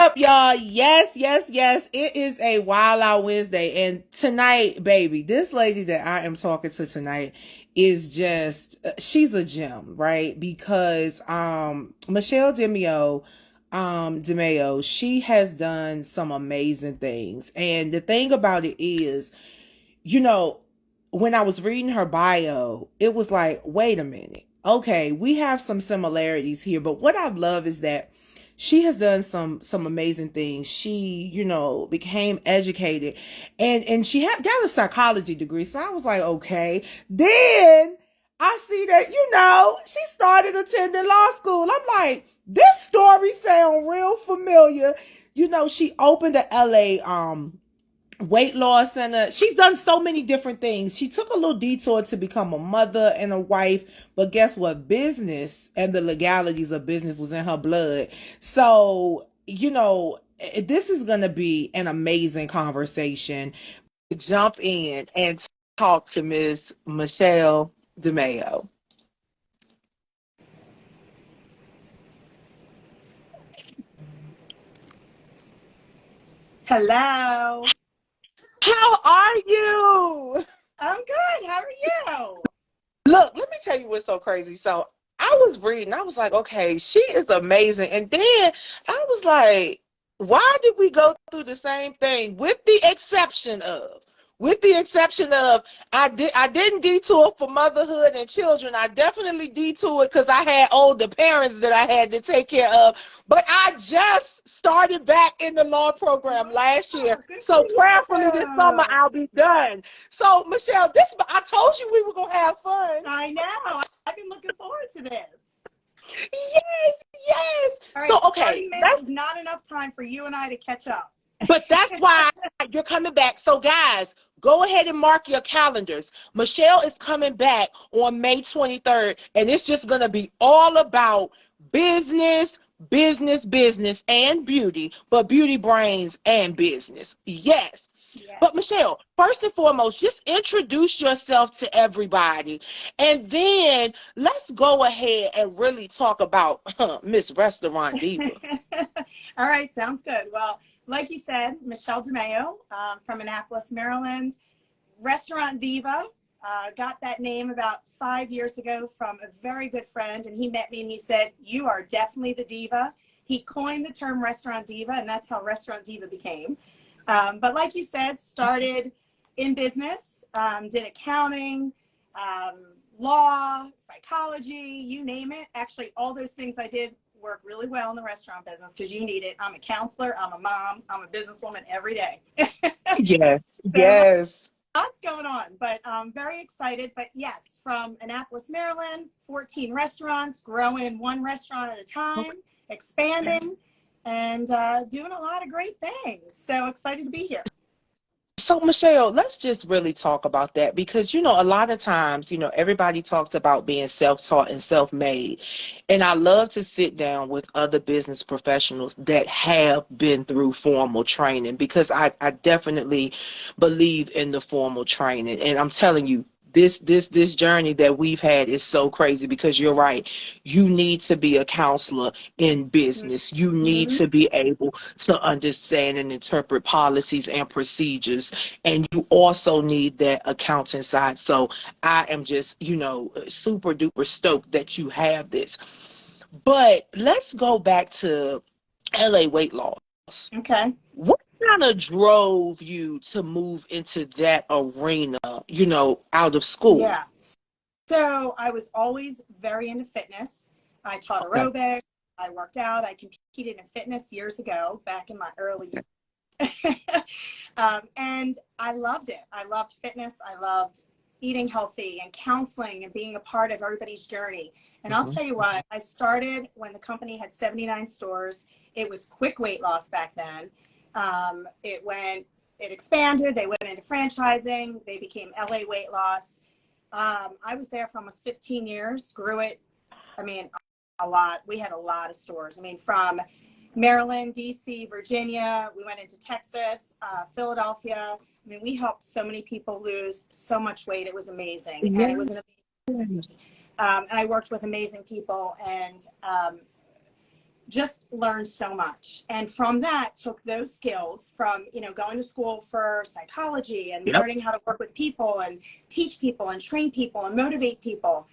Up, y'all? Yes. It is a Wild Out Wednesday, and tonight, baby, this lady that I am talking to tonight is just she's a gem, right? Because Michelle DeMeo, she has done some amazing things, and the thing about it is, you know, when I was reading her bio, it was like, wait a minute. Okay, we have some similarities here, but what I love is that she has done some amazing things. She, became educated and she had got a psychology degree. So I was like, okay. Then I see that, she started attending law school. I'm like, this story sound real familiar. She opened a LA weight loss center. She's done so many different things. She took a little detour to become a mother and a wife, but guess what? Business and the legalities of business was in her blood. So, this is going to be an amazing conversation. Jump in and talk to Miss Michelle DeMeo. Hello. How are you? I'm good. How are you? Look, let me tell you what's so crazy. So I was reading, I was like, okay, she is amazing. And then I was like, why did we go through the same thing with the exception of I didn't detour for motherhood and children. I definitely detoured because I had older parents that I had to take care of. But I just started back in the law program last year. Oh, good for So prayerfully this summer you. I'll be done. So Michelle, I told you we were gonna have fun. I know. I've been looking forward to this. Yes, yes. All So right, okay, 30 minutes is not enough time for you and I to catch up. but that's why you're coming back. So guys, go ahead and mark your calendars. Michelle is coming back on May 23rd, and it's just gonna be all about business, business, and beauty, but beauty brains and business. Yes. Yeah. But Michelle, first and foremost, just introduce yourself to everybody. And then let's go ahead and really talk about Miss Restaurant Diva. All right, sounds good. Well, like you said, Michelle DeMeo from Annapolis, Maryland, Restaurant Diva. Got that name about 5 years ago from a very good friend, and he met me and he said, "You are definitely the diva." He coined the term Restaurant Diva, and that's how Restaurant Diva became. But like you said, started in business, did accounting, law, psychology, you name it. Actually, all those things I did work really well in the restaurant business because you need it. I'm a counselor, I'm a mom, I'm a businesswoman every day. Yes, So yes. lots going on, but I'm very excited. But yes, from Annapolis, Maryland, 14 restaurants, growing one restaurant at a time, expanding, and doing a lot of great things. So excited to be here. So, Michelle, let's just really talk about that because, a lot of times, everybody talks about being self-taught and self-made. And I love to sit down with other business professionals that have been through formal training because I definitely believe in the formal training. And I'm telling you, this journey that we've had is so crazy because you're right. You need to be a counselor in business. You need Mm-hmm. to be able to understand and interpret policies and procedures. And you also need that accounting side. So I am just, super duper stoked that you have this. But let's go back to LA weight loss. Okay. What kind of drove you to move into that arena, out of school? Yeah. So I was always very into fitness. I taught Okay. aerobics. I worked out. I competed in fitness years ago, back in my early Okay. years. And I loved it. I loved fitness. I loved eating healthy and counseling and being a part of everybody's journey. And I'll Mhm. tell you what, I started when the company had 79 stores. It was quick weight loss back then. It expanded. They went into franchising. They became LA Weight Loss. I was there for almost 15 years, grew it. I mean, a lot. We had a lot of stores. I mean, from Maryland, DC, Virginia, we went into Texas, Philadelphia. I mean, we helped so many people lose so much weight. It was amazing. And it was Yes. and I worked with amazing people. And just learned so much. And from that, took those skills from, you know, going to school for psychology and Yep. learning how to work with people and teach people and train people and motivate people,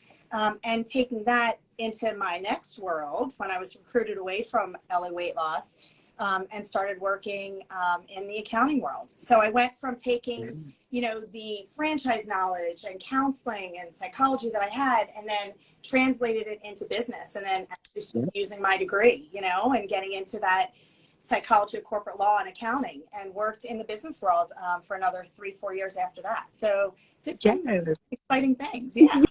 and taking that into my next world when I was recruited away from LA Weight Loss, and started working in the accounting world. So I went from taking, you know, the franchise knowledge and counseling and psychology that I had, and then translated it into business, and then actually using my degree, you know, and getting into that psychology of corporate law and accounting, and worked in the business world for another 3-4 years after that. So did some exciting things. Yeah.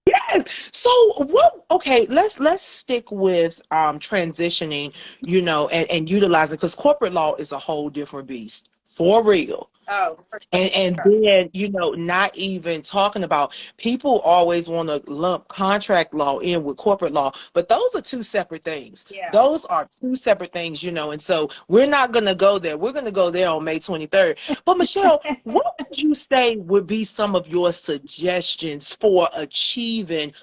Yeah. So what, okay, let's stick with transitioning, you know, and utilizing, because corporate law is a whole different beast. For real. Oh, for And sure. then, you know, not even talking about, people always want to lump contract law in with corporate law, but those are two separate things. Yeah. Those are two separate things, you know, and so we're not going to go there. We're going to go there on May 23rd. But Michelle, what would you say would be some of your suggestions for achieving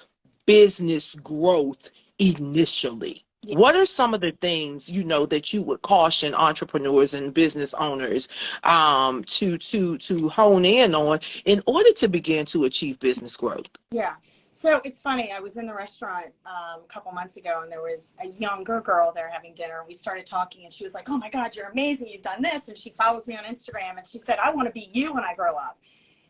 business growth initially? Yeah. What are some of the things, you know, that you would caution entrepreneurs and business owners to hone in on in order to begin to achieve business growth? Yeah. So it's funny. I was in the restaurant a couple months ago, and there was a younger girl there having dinner. And we started talking, and she was like, "Oh my God, you're amazing! You've done this." And she follows me on Instagram, and she said, "I want to be you when I grow up."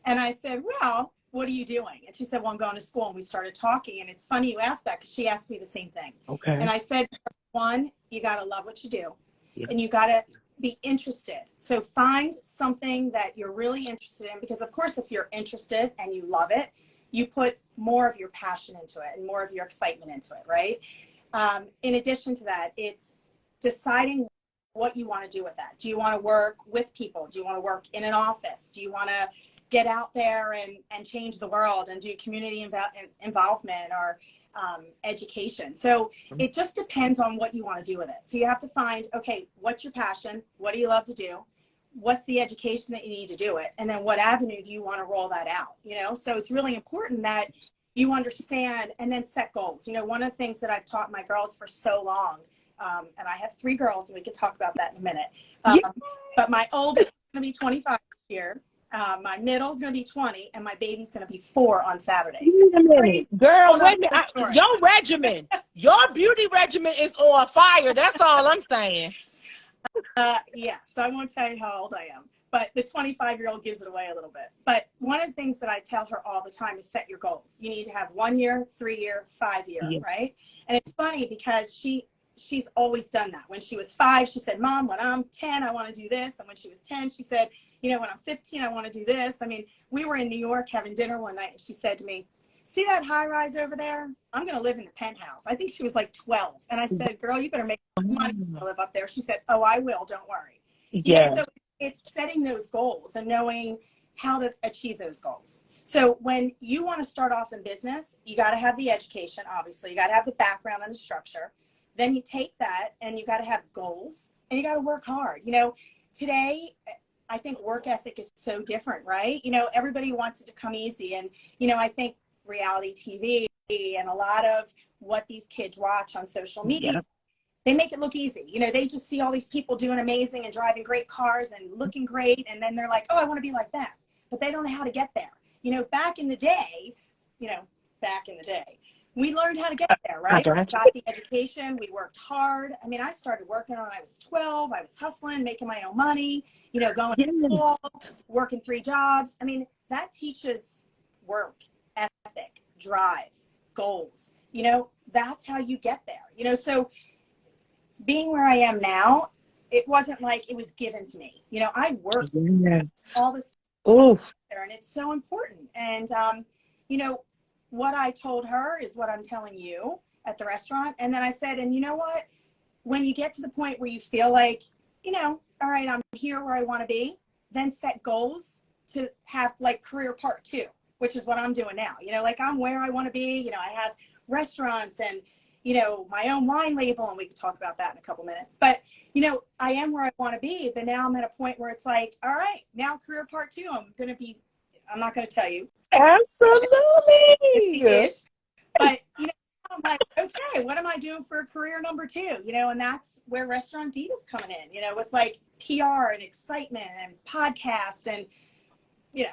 And I said, "Well, what are you doing?" And she said, "Well, I'm going to school." And we started talking. And it's funny you asked that, because she asked me the same thing. Okay. And I said, one, you got to love what you do, Yeah. and you got to be interested. So find something that you're really interested in, because of course, if you're interested and you love it, you put more of your passion into it and more of your excitement into it, right? In addition to that, it's deciding what you want to do with that. Do you want to work with people? Do you want to work in an office? Do you want to get out there and change the world and do community involvement or education? So it just depends on what you want to do with it. So you have to find, okay, what's your passion? What do you love to do? What's the education that you need to do it? And then what avenue do you want to roll that out? You know, so it's really important that you understand and then set goals. You know, one of the things that I've taught my girls for so long, and I have 3 girls, and we could talk about that in a minute. Yes. But my oldest is going to be 25 this year. My middle's going to be 20, and my baby's going to be 4 on Saturdays. Wait a minute. Girl, wait a minute. Your regimen, your beauty regimen is on fire. That's all I'm saying. Yeah, so I won't tell you how old I am, but the 25-year-old gives it away a little bit. But one of the things that I tell her all the time is set your goals. You need to have 1 year, 3 year, 5 year, Yeah. right? And it's funny because she's always done that. When she was 5, she said, "Mom, when I'm 10, I want to do this." And when she was 10, she said, "You know, when I'm 15, I want to do this." I mean, we were in New York having dinner one night, and she said to me, "See that high rise over there? I'm going to live in the penthouse." I think she was like 12. And I said, "Girl, you better make money to live up there." She said, "Oh, I will. Don't worry." You know, so it's setting those goals and knowing how to achieve those goals. So when you want to start off in business, you got to have the education, obviously. You got to have the background and the structure. Then you take that and you got to have goals and you got to work hard. You know, today, I think work ethic is so different, right? You know, everybody wants it to come easy. And, you know, I think reality TV and a lot of what these kids watch on social media, they make it look easy. You know, they just see all these people doing amazing and driving great cars and looking great. And then they're like, "Oh, I want to be like that." But they don't know how to get there. You know, back in the day, we learned how to get there, right? We got the education. We worked hard. I mean, I started working when I was 12. I was hustling, making my own money, you know, going to school, working 3 jobs. I mean, that teaches work ethic, drive, goals. You know, that's how you get there. You know, so being where I am now, it wasn't like it was given to me. You know, I worked all this there, and it's so important. And, you know, what I told her is what I'm telling you at the restaurant. And then I said, and you know what, when you get to the point where you feel like, you know, all right, I'm here where I want to be, then set goals to have like career part 2, which is what I'm doing now. You know, like I'm where I want to be. You know, I have restaurants and, you know, my own wine label, and we could talk about that in a couple minutes. But, you know, I am where I want to be, but now I'm at a point where it's like, all right, now career part 2, I'm not going to tell you. Absolutely. But, you know, I'm like, okay, what am I doing for career number two? You know, and that's where Restaurant Diva's coming in, you know, with like PR and excitement and podcast and, you know,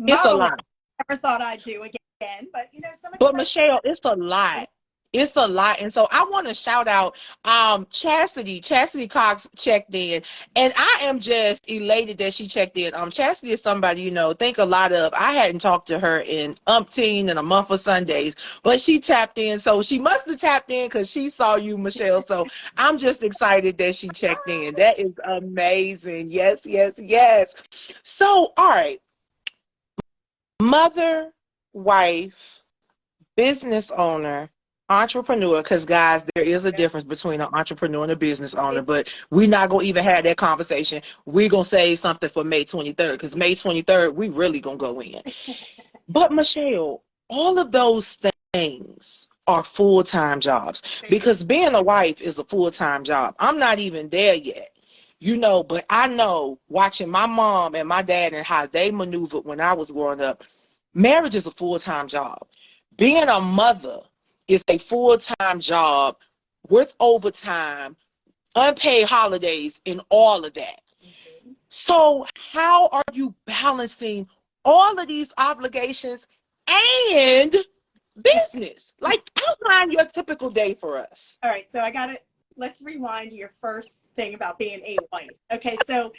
It's a modeling. lot. I never thought I'd do again, but you know, some But excitement. Michelle, it's a lot. It's a lot. And so I want to shout out Chastity. Chastity Cox checked in. And I am just elated that she checked in. Chastity is somebody, you know, think a lot of. I hadn't talked to her in umpteen and a month of Sundays, but she tapped in. So she must have tapped in because she saw you, Michelle. So I'm just excited that she checked in. That is amazing. Yes, yes, yes. So, all right. Mother, wife, business owner, entrepreneur, because guys, there is a difference between an entrepreneur and a business owner, but we're not going to even have that conversation. We're going to say something for May 23rd, because May 23rd, we really going to go in. But Michelle, all of those things are full-time jobs, because being a wife is a full-time job. I'm not even there yet. You know, but I know watching my mom and my dad and how they maneuvered when I was growing up, marriage is a full-time job. Being a mother is a full-time job with overtime, unpaid holidays, and all of that. So how are you balancing all of these obligations and business? Like, outline your typical day for us. All right, so let's rewind to your first thing about being a wife. Okay, so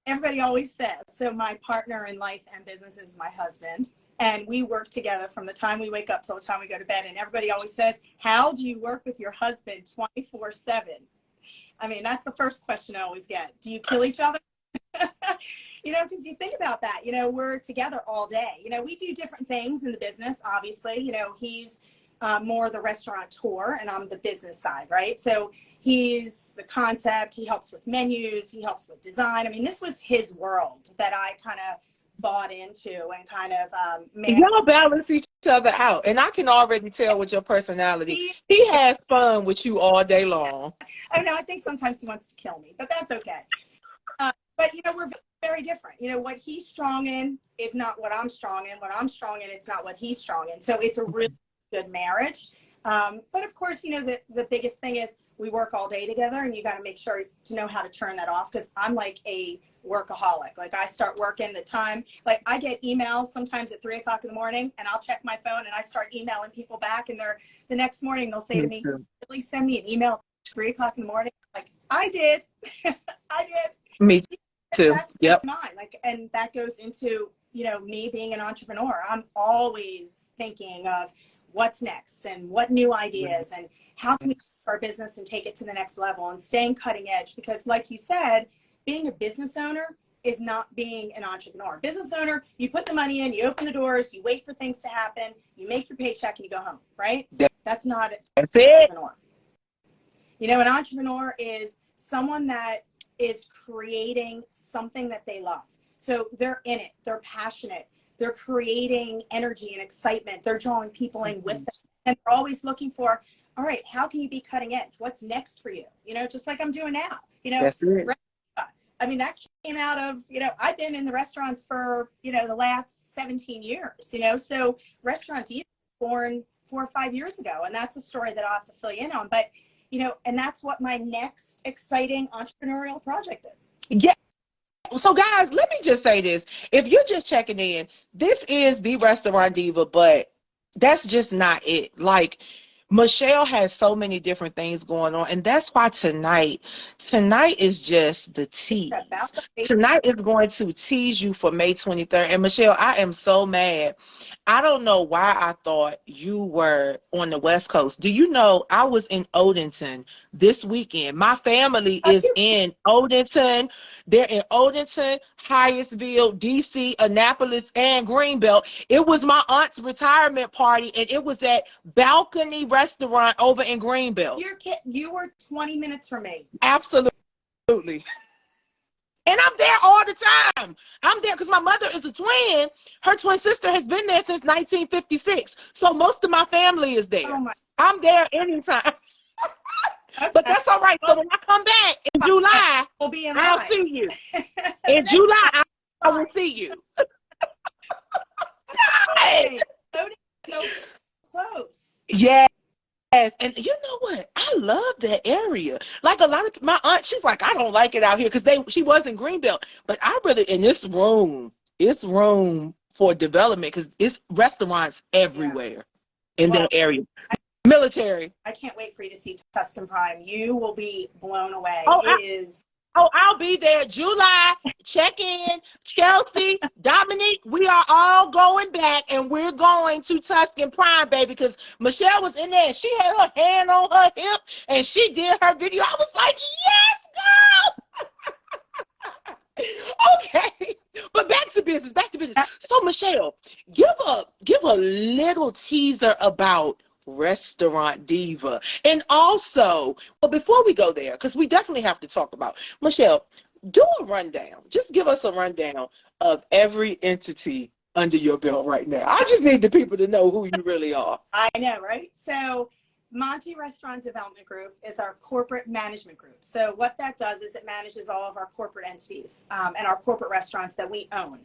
everybody always says, so my partner in life and business is my husband. And we work together from the time we wake up till the time we go to bed. And everybody always says, how do you work with your husband 24/7? I mean, that's the first question I always get. Do you kill each other? You know, because you think about that, you know, we're together all day. You know, we do different things in the business, obviously. You know, he's more the restaurateur and I'm the business side, right? So he's the concept, he helps with menus, he helps with design. I mean, this was his world that I kind of bought into and kind of y'all balance each other out, and I can already tell with your personality he has fun with you all day long. Oh no, I think sometimes he wants to kill me, but that's okay. But you know, we're very different. You know, what he's strong in is not what I'm strong in. What I'm strong in, it's not what he's strong in. So it's a really good marriage. But of course, you know, the biggest thing is we work all day together, and you got to make sure to know how to turn that off, because I'm like a workaholic. Like, I start working the time, like I get emails sometimes at 3 o'clock in the morning, and I'll check my phone and I start emailing people back, and the next morning they'll say to me, "Please send me an email at 3 o'clock in the morning." Like, I did. I did. Me too. That's yep. mine. Like, and that goes into, you know, me being an entrepreneur. I'm always thinking of what's next and what new ideas and how can we start our business and take it to the next level and staying cutting edge. Because like you said, being a business owner is not being an entrepreneur. Business owner, you put the money in, you open the doors, you wait for things to happen, you make your paycheck and you go home, right? That's not an entrepreneur. You know, an entrepreneur is someone that is creating something that they love. So they're in it, they're passionate, they're creating energy and excitement, they're drawing people in with them. And they're always looking for, all right, how can you be cutting edge? What's next for you? You know, just like I'm doing now. You know, I mean, that came out of, you know, I've been in the restaurants for, you know, the last 17 years, you know, so Restaurant Diva was born 4 or 5 years ago. And that's a story that I'll have to fill you in on. But, you know, and that's what my next exciting entrepreneurial project is. Yeah. So guys, let me just say this. If you're just checking in, this is the Restaurant Diva, but that's just not it. Like, Michelle has so many different things going on, and that's why tonight is just the tease. Tonight is going to tease you for May 23rd. And Michelle, I am so mad. I don't know why I thought you were on the West Coast. Do you know I was in Odenton this weekend? My family is in Odenton. They're in Odenton, Hyattsville, DC, Annapolis, and Greenbelt. It was my aunt's retirement party, and it was at Balcony Restaurant over in Greenbelt. You're kidding. You were 20 minutes from me. Absolutely. And I'm there all the time. I'm there because my mother is a twin. Her twin sister has been there since 1956. So most of my family is there. I'm there anytime. Okay. But that's all right. So when I come back in July, I'll see you. In July, I will see you. So close. Yes. And you know what? I love that area. Like a lot of my aunt, she's like, I don't like it out here because she was in Greenbelt. But I really in this room, it's room for development because it's restaurants Yeah. everywhere in Well, that area. Military. I can't wait for you to see Tuscan Prime. You will be blown away. Oh, It is. I'll be there. July, check in. Chelsea, Dominique, we are all going back and we're going to Tuscan Prime, baby, because Michelle was in there and she had her hand on her hip and she did her video. I was like, yes, girl. Okay. But back to business, back to business. So Michelle, give a little teaser about Restaurant Diva. And also, well, before we go there, because we definitely have to talk about Michelle, do a rundown. Just give us a rundown of every entity under your belt right now. I just need the people to know who you really are. I know, right? So Monty Restaurant Development Group is our corporate management group. So what that does is it manages all of our corporate entities and our corporate restaurants that we own.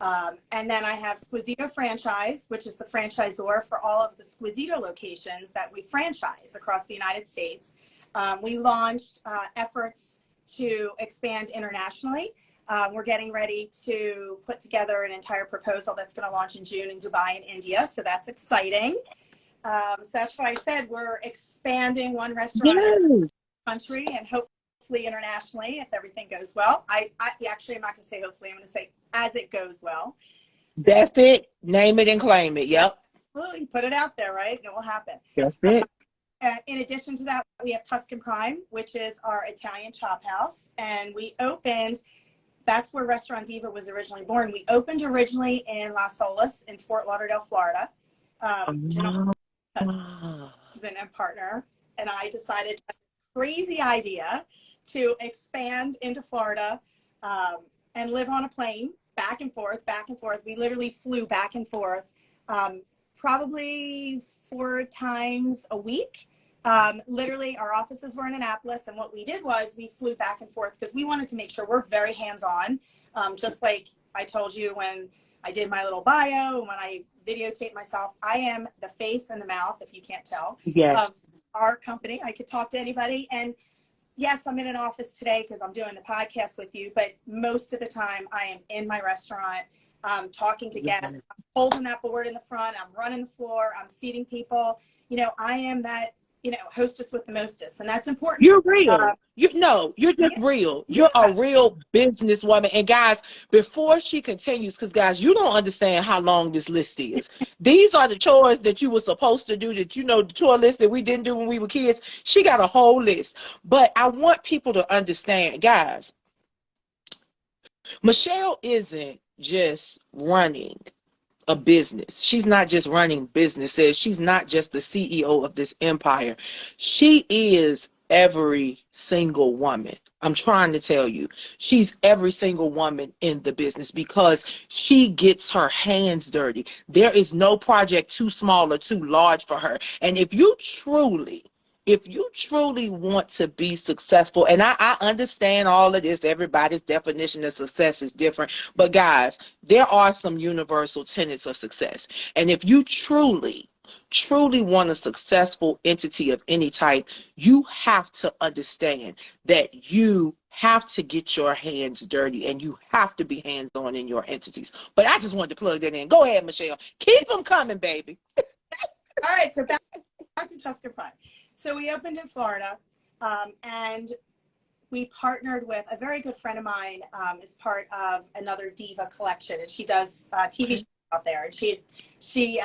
And then I have Squisito Franchise, which is the franchisor for all of the Squisito locations that we franchise across the United States. We launched efforts to expand internationally. We're getting ready to put together an entire proposal that's going to launch in June in Dubai and India. So that's exciting. So that's why I said we're expanding one restaurant into the country and hopefully internationally if everything goes well. I actually, I'm not going to say hopefully, I'm going to say as it goes well. That's it. Name it and claim it. Yep. Absolutely. Put it out there, right? And it will happen. That's it. In addition to that, we have Tuscan Prime, which is our Italian chop house. And we opened, that's where Restaurant Diva was originally born. We opened originally in Las Olas in Fort Lauderdale, Florida. Husband and partner and I decided to have a crazy idea to expand into Florida and live on a plane back and forth, back and forth. We literally flew back and forth probably 4 times a week. Literally our offices were in Annapolis and what we did was we flew back and forth because we wanted to make sure we're very hands-on. Just like I told you when I did my little bio and when I videotaped myself, I am the face and the mouth, if you can't tell, of our company. I could talk to anybody. And yes, I'm in an office today because I'm doing the podcast with you, but most of the time I am in my restaurant talking to guests. I'm holding that board in the front. I'm running the floor. I'm seating people. You know, I am that, you know, hostess with the mostest. And that's important. You're real. You're just real. You're a real businesswoman. And guys, before she continues, because guys, you don't understand how long this list is. These are the chores that you were supposed to do that, you know, the chore list that we didn't do when we were kids. She got a whole list. But I want people to understand, guys, Michelle isn't just running a business. She's not just running businesses. She's not just the CEO of this empire. She is every single woman. I'm trying to tell you, she's every single woman in the business because she gets her hands dirty. There is no project too small or too large for her. And if you truly want to be successful, and I understand all of this, everybody's definition of success is different, but guys, there are some universal tenets of success. And if you truly want a successful entity of any type, you have to understand that you have to get your hands dirty and you have to be hands-on in your entities. But I just wanted to plug that in. Go ahead, Michelle. Keep them coming, baby. All right, so back to Tuscan Prime. So we opened in Florida, and we partnered with a very good friend of mine as part of another Diva collection, and she does TV shows out there. And she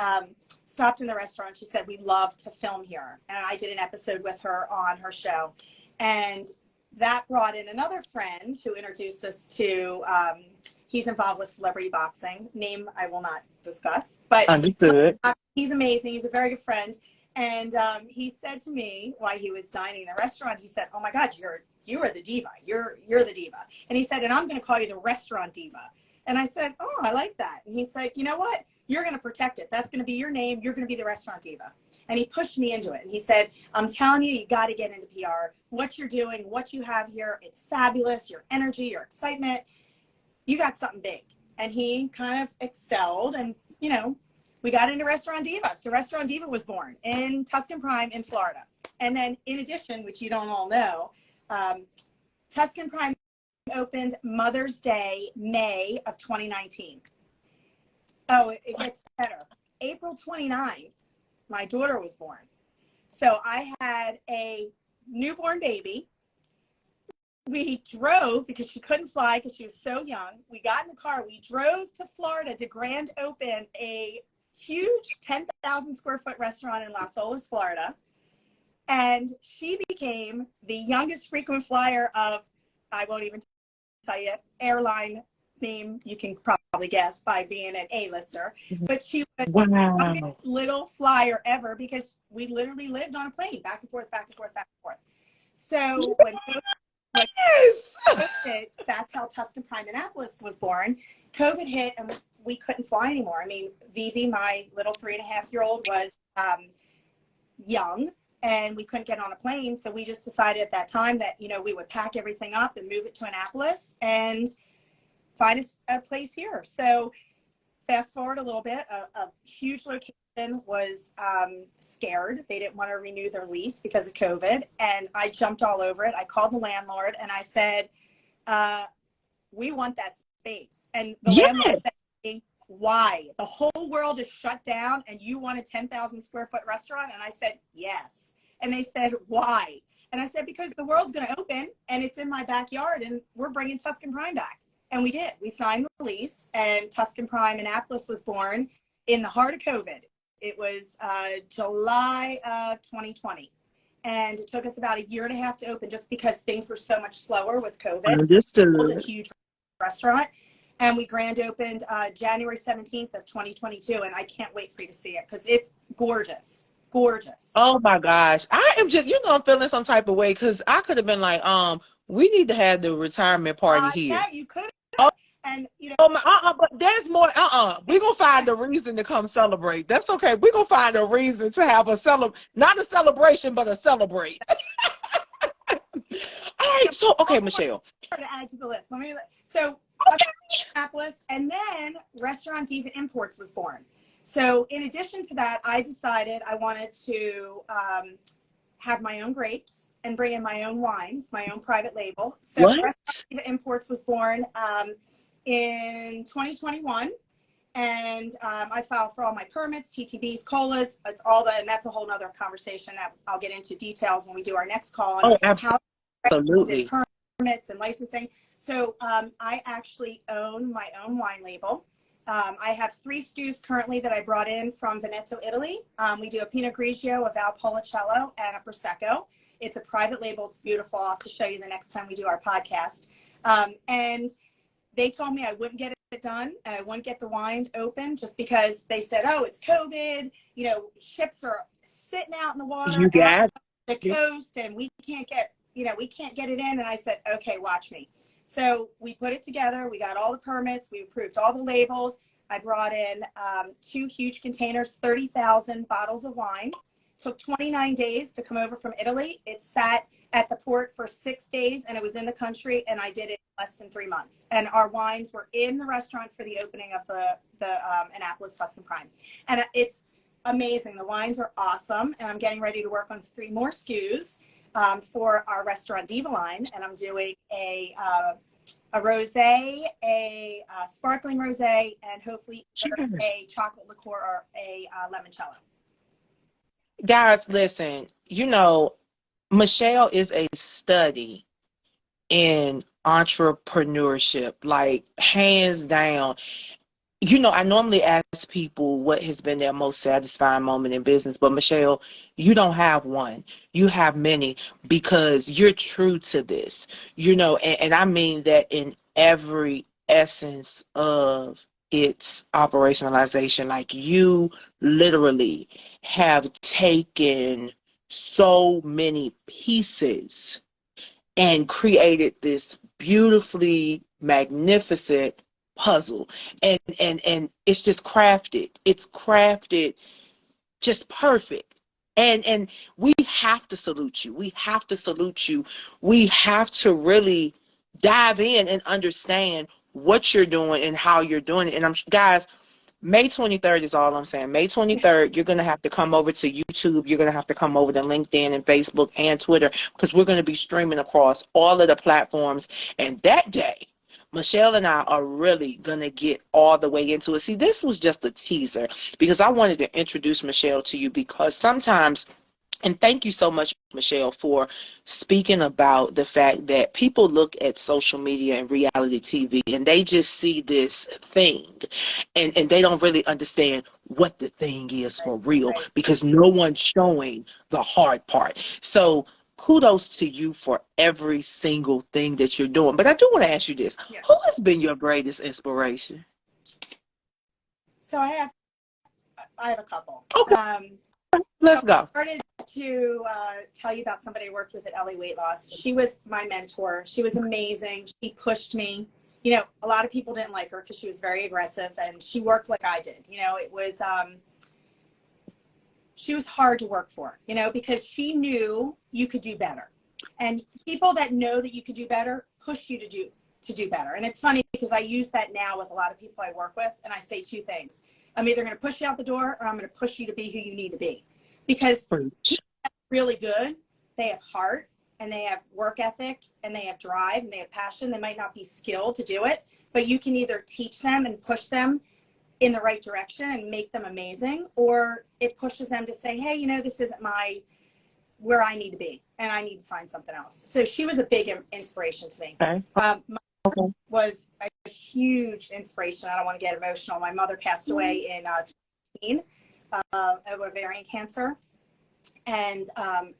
stopped in the restaurant. She said, "We'd love to film here," and I did an episode with her on her show, and that brought in another friend who introduced us to. He's involved with celebrity boxing. Name I will not discuss, but understood. He's amazing. He's a very good friend. And he said to me while he was dining in the restaurant, he said, "Oh my God, you are the diva. You're the diva." And he said, "And I'm going to call you the Restaurant Diva." And I said, "Oh, I like that." And he's like, "You know what? You're going to protect it. That's going to be your name. You're going to be the Restaurant Diva." And he pushed me into it. And he said, "I'm telling you, you got to get into PR. What you're doing, what you have here, it's fabulous. Your energy, your excitement, you got something big." And he kind of excelled. And, you know, we got into Restaurant Diva. So Restaurant Diva was born in Tuscan Prime in Florida. And then in addition, which you don't all know, Tuscan Prime opened Mother's Day, May of 2019. Oh, it gets better. April 29th, my daughter was born. So I had a newborn baby. We drove because she couldn't fly because she was so young. We got in the car. We drove to Florida to grand open a huge 10,000 square foot restaurant in Las Olas, Florida. And she became the youngest frequent flyer of, I won't even tell you, airline name you can probably guess by being an A-lister. But she was the youngest little flyer ever because we literally lived on a plane, back and forth, back and forth, back and forth. So when COVID, that's how Tuscan Prime Annapolis was born. COVID hit and we couldn't fly anymore. I mean, Vivi, my little 3.5-year-old, was young and we couldn't get on a plane. So we just decided at that time that, you know, we would pack everything up and move it to Annapolis and find a place here. So fast forward a little bit, a huge location was scared. They didn't want to renew their lease because of COVID. And I jumped all over it. I called the landlord and I said, we want that space. And the landlord said, why? The whole world is shut down and you want a 10,000 square foot restaurant? And I said, yes. And they said, why? And I said, because the world's going to open and it's in my backyard and we're bringing Tuscan Prime back. And we did. We signed the lease and Tuscan Prime Annapolis was born in the heart of COVID. It was July of 2020. And it took us about 1.5 years to open just because things were so much slower with COVID. Understood. A huge restaurant. And we grand opened January 17th of 2022. And I can't wait for you to see it because it's gorgeous. Gorgeous. Oh my gosh. I am just, you know, I'm feeling some type of way because I could have been like, we need to have the retirement party here. Yeah, you could have. And, you know, but there's more. We're going to find a reason to come celebrate. That's okay. We're going to find a reason to have not a celebration, but a celebrate. All right. So, okay, Michelle. To add to the list. So, Annapolis, and then Restaurant Diva Imports was born. So, in addition to that, I decided I wanted to have my own grapes and bring in my own wines, my own private label. So, Restaurant Diva Imports was born in 2021, and I filed for all my permits, TTBs, COLAs. It's all that, and that's a whole nother conversation that I'll get into details when we do our next call. Oh, absolutely. Permits and licensing. So I actually own my own wine label. I have 3 stews currently that I brought in from Veneto, Italy. We do a Pinot Grigio, a Valpolicella, and a Prosecco. It's a private label. It's beautiful. I'll have to show you the next time we do our podcast. And they told me I wouldn't get it done and I wouldn't get the wine open just because they said, oh, it's COVID. You know, ships are sitting out in the water on the coast and we can't get it in. And I said, okay, watch me. So we put it together. We got all the permits. We approved all the labels. I brought in 2 huge containers, 30,000 bottles of wine. Took 29 days to come over from Italy. It sat at the port for 6 days and it was in the country, and I did it in less than 3 months. And our wines were in the restaurant for the opening of the Annapolis Tuscan Prime. And it's amazing. The wines are awesome. And I'm getting ready to work on 3 more SKUs for our Restaurant Diva line. And I'm doing a rosé, a sparkling rosé, and hopefully a chocolate liqueur or a limoncello. Guys, listen, you know, Michelle is a study in entrepreneurship, like hands down. You know, I normally ask people what has been their most satisfying moment in business, but Michelle, you don't have one. You have many because you're true to this, you know, and I mean that in every essence of its operationalization. Like, you literally have taken so many pieces and created this beautifully magnificent puzzle, and it's just crafted. It's crafted just perfect. And we have to salute you. We have to salute you. We have to really dive in and understand what you're doing and how you're doing it. And guys, May 23rd is all I'm saying. May 23rd, you're going to have to come over to YouTube. You're going to have to come over to LinkedIn and Facebook and Twitter, because we're going to be streaming across all of the platforms. And that day, Michelle and I are really going to get all the way into it. See, this was just a teaser because I wanted to introduce Michelle to you, because sometimes, and thank you so much, Michelle, for speaking about the fact that people look at social media and reality TV and they just see this thing, and they don't really understand what the thing is for real, Right. because no one's showing the hard part. So kudos to you for every single thing that you're doing. But I do want to ask you this. Yeah. Who has been your greatest inspiration? So I have a couple. Okay, let's go. I started to tell you about somebody I worked with at LA Weight Loss. She was my mentor. She was amazing. She pushed me. You know, a lot of people didn't like her because she was very aggressive, and she worked like I did. You know, it was she was hard to work for, you know, because she knew you could do better. And people that know that you could do better push you to do better. And it's funny because I use that now with a lot of people I work with, and I say two things. I'm either going to push you out the door, or I'm going to push you to be who you need to be. Because people that are really good, they have heart, and they have work ethic, and they have drive, and they have passion. They might not be skilled to do it, but you can either teach them and push them in the right direction and make them amazing, or it pushes them to say, hey, you know, this isn't where I need to be, and I need to find something else. So she was a big inspiration to me. Okay. My was a huge inspiration. I don't want to get emotional. My mother passed away in 2015 of ovarian cancer, and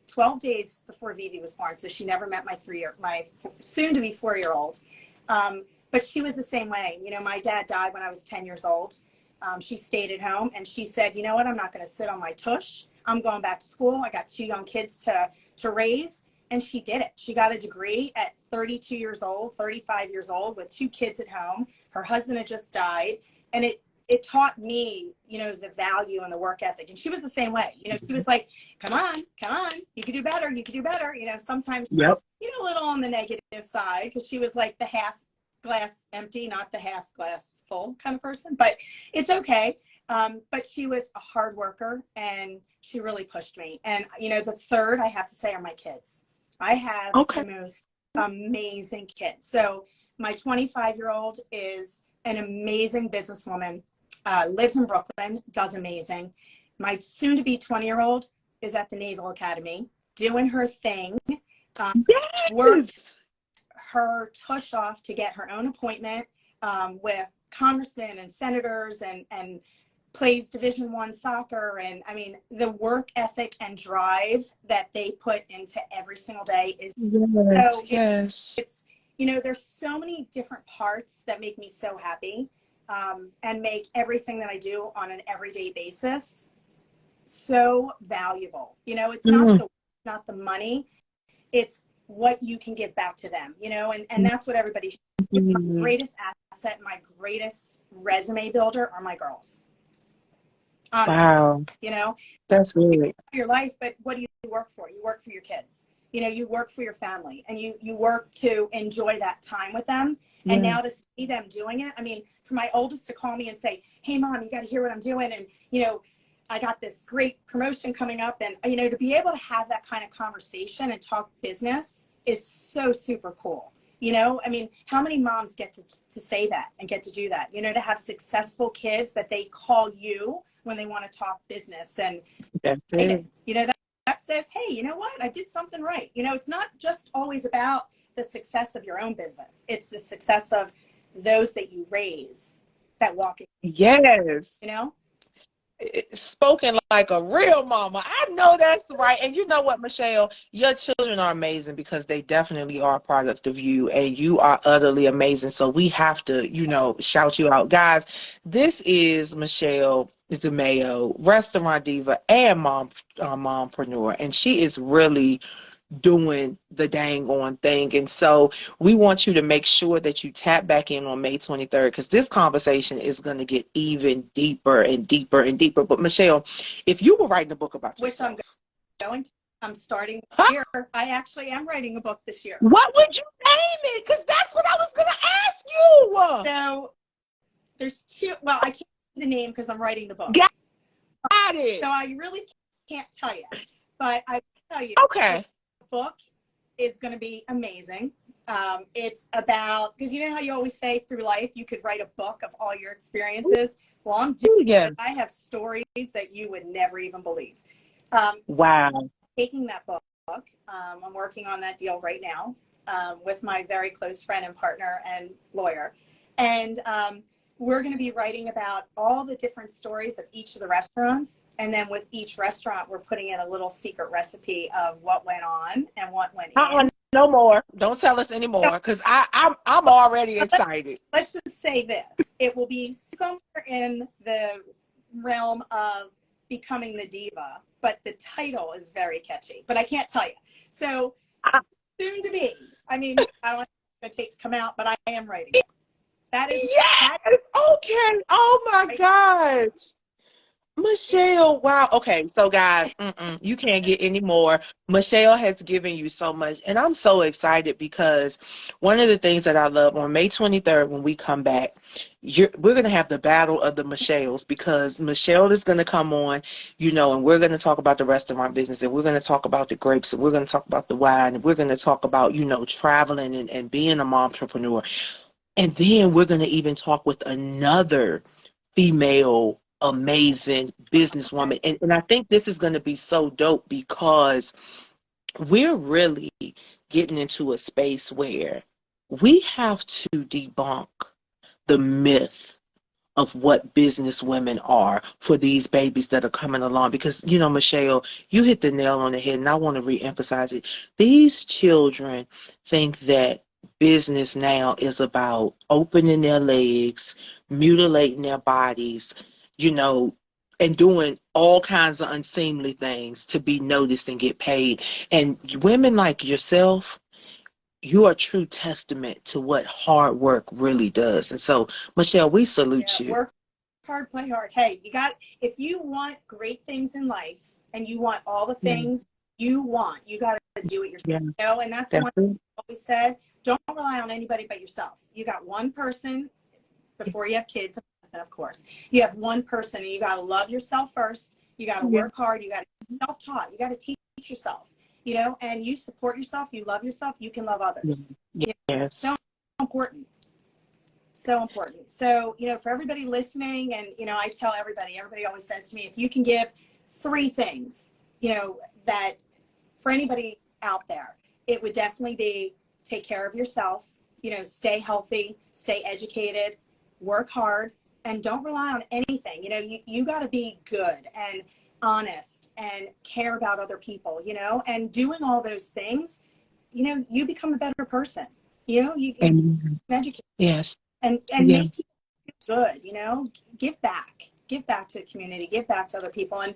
12 days before Vivi was born. So she never met my soon-to-be 4-year-old. But she was the same way. You know, my dad died when I was 10 years old. She stayed at home, and she said, you know what, I'm not going to sit on my tush. I'm going back to school. I got 2 young kids to raise. And she did it. She got a degree at 32 years old, 35 years old, with 2 kids at home. Her husband had just died. And it taught me, you know, the value and the work ethic. And she was the same way. You know, she was like, come on, you can do better. You can do better. You know, sometimes, Yep. you know, a little on the negative side, because she was like the half glass empty, not the half glass full kind of person. But it's okay. But she was a hard worker, and she really pushed me. And, you know, the third I have to say are my kids. I have the most amazing kids. So my 25-year-old is an amazing businesswoman, lives in Brooklyn, does amazing. My soon-to-be 20-year-old is at the Naval Academy doing her thing, worked her tush off to get her own appointment with congressmen and senators, and plays Division I soccer. And I mean, the work ethic and drive that they put into every single day is it's, you know, there's so many different parts that make me so happy, and make everything that I do on an everyday basis so valuable. You know, it's not the money, it's what you can give back to them, you know, and that's what everybody should. My greatest asset, my greatest resume builder are my girls. Wow. You know, That's really your life, but what do you work for? You work for your kids. You know, you work for your family, and you work to enjoy that time with them. And now to see them doing it, I mean, for my oldest to call me and say, hey, Mom, you got to hear what I'm doing. And, you know, I got this great promotion coming up. And, you know, to be able to have that kind of conversation and talk business is so super cool. You know, I mean, how many moms get to say that and get to do that? You know, to have successful kids that they call you when they want to talk business. And, you know, that says, hey, you know what? I did something right. You know, it's not just always about the success of your own business. It's the success of those that you raise that walk in. Yes. You know? Spoken like a real mama. I know that's right. And you know what, Michelle? Your children are amazing because they definitely are a product of you, and you are utterly amazing. So we have to, you know, shout you out. Guys, this is Michelle DeMayo, restaurant diva and mompreneur, and she is really doing the dang on thing. And so we want you to make sure that you tap back in on May 23rd, because this conversation is going to get even deeper and deeper and deeper. But Michelle, if you were writing a book about yourself, which I'm going to, I'm starting here. I actually am writing a book this year. What would you name it? Because that's what I was going to ask you. So there's 2, well, I can't the name because I'm writing the book. Got it. So I really can't tell you. But I will tell you, Okay. the book is going to be amazing. It's about, because you know how you always say through life you could write a book of all your experiences. Well, I'm doing it. I have stories that you would never even believe. Wow. So taking that book, I'm working on that deal right now with my very close friend and partner and lawyer. And we're going to be writing about all the different stories of each of the restaurants. And then with each restaurant, we're putting in a little secret recipe of what went on and what went in. No more. Don't tell us anymore, because I'm already excited. Let's just say this. It will be somewhere in the realm of becoming the diva, but the title is very catchy. But I can't tell you. So soon to be. I mean, I don't know what it's going to take to come out, but I am writing it. That is okay. Oh my gosh. Michelle, wow. Okay, so guys, you can't get any more. Michelle has given you so much, and I'm so excited because one of the things that I love, on May 23rd when we come back, we're going to have the battle of the Michelles, because Michelle is going to come on, and we're going to talk about the restaurant business, and we're going to talk about the grapes, and we're going to talk about the wine, and we're going to talk about, traveling and being a mompreneur. And then we're going to even talk with another female amazing businesswoman. And I think this is going to be so dope, because we're really getting into a space where we have to debunk the myth of what business women are for these babies that are coming along. Because, Michelle, you hit the nail on the head, and I want to reemphasize it. These children think that business now is about opening their legs, mutilating their bodies, and doing all kinds of unseemly things to be noticed and get paid. And women like yourself, you are a true testament to what hard work really does. And so, Michelle, we salute you. Work hard, play hard. Hey, if you want great things in life and you want all the things you want, you got to do it yourself. And that's one thing I always said. Don't rely on anybody but yourself. You got one person before you have kids, of course. You have one person, and you got to love yourself first. You got to work hard. You got to be self-taught. You got to teach yourself, and you support yourself. You love yourself. You can love others. Yes. So important. So important. So, for everybody listening, and, I tell everybody always says to me, if you can give 3 things, that for anybody out there, it would definitely be take care of yourself, stay healthy, stay educated, work hard, and don't rely on anything. You got to be good and honest and care about other people, and doing all those things, you become a better person. You can educate. Yes. And make people feel good, give back to the community, give back to other people. And,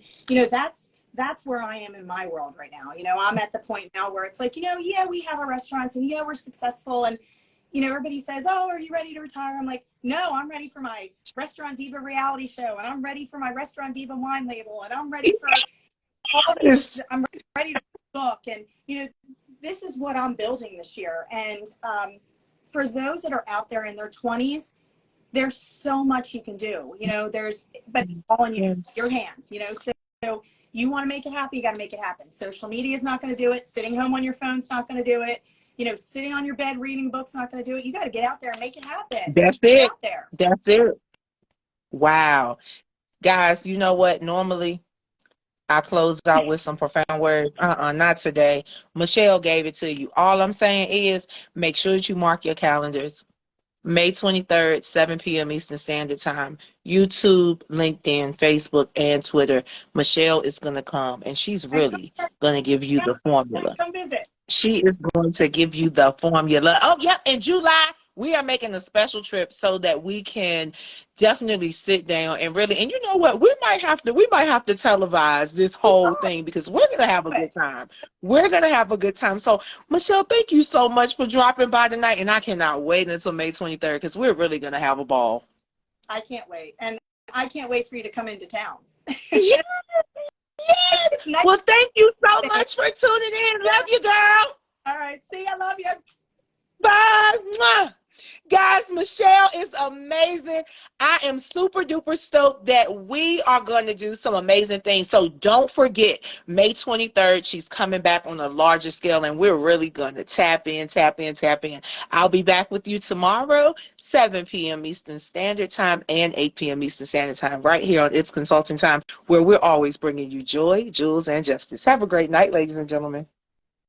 that's where I am in my world right now. I'm at the point now where it's like, we have our restaurants, and we're successful. And, everybody says, oh, are you ready to retire? I'm like, no, I'm ready for my Restaurant Diva reality show. And I'm ready for my Restaurant Diva wine label. And I'm ready for all these, I'm ready to book. And, this is what I'm building this year. And, for those that are out there in their 20s, there's so much you can do, but all in your hands, so you want to make it happen, you got to make it happen. Social media is not going to do it. Sitting home on your phone's not going to do it. Sitting on your bed reading books not going to do it. You got to get out there and make it happen. That's it. Get out there. That's it. Wow. Guys, you know what? Normally, I close out with some profound words. Not today. Michelle gave it to you. All I'm saying is make sure that you mark your calendars. May 23rd, 7 p.m. Eastern Standard Time. YouTube, LinkedIn, Facebook, and Twitter. Michelle is going to come, and she's really going to give you the formula. Come visit. She is going to give you the formula. Oh, yep. In July, we are making a special trip so that we can definitely sit down and really, and you know what? We might have to televise this whole thing, because we're going to have a good time. We're going to have a good time. So, Michelle, thank you so much for dropping by tonight. And I cannot wait until May 23rd, because we're really going to have a ball. I can't wait. And I can't wait for you to come into town. Yes. Yes. Well, thank you so much for tuning in. Love you, girl. All right. See, I love you. Bye. Mwah. Guys, Michelle is amazing. I am super duper stoked that we are going to do some amazing things. So don't forget, May 23rd, she's coming back on a larger scale, and we're really going to tap in, tap in, tap in. I'll be back with you tomorrow, 7 p.m. Eastern Standard Time and 8 p.m. Eastern Standard Time, right here on It's Consulting Time, where we're always bringing you joy, jewels, and justice. Have a great night, ladies and gentlemen.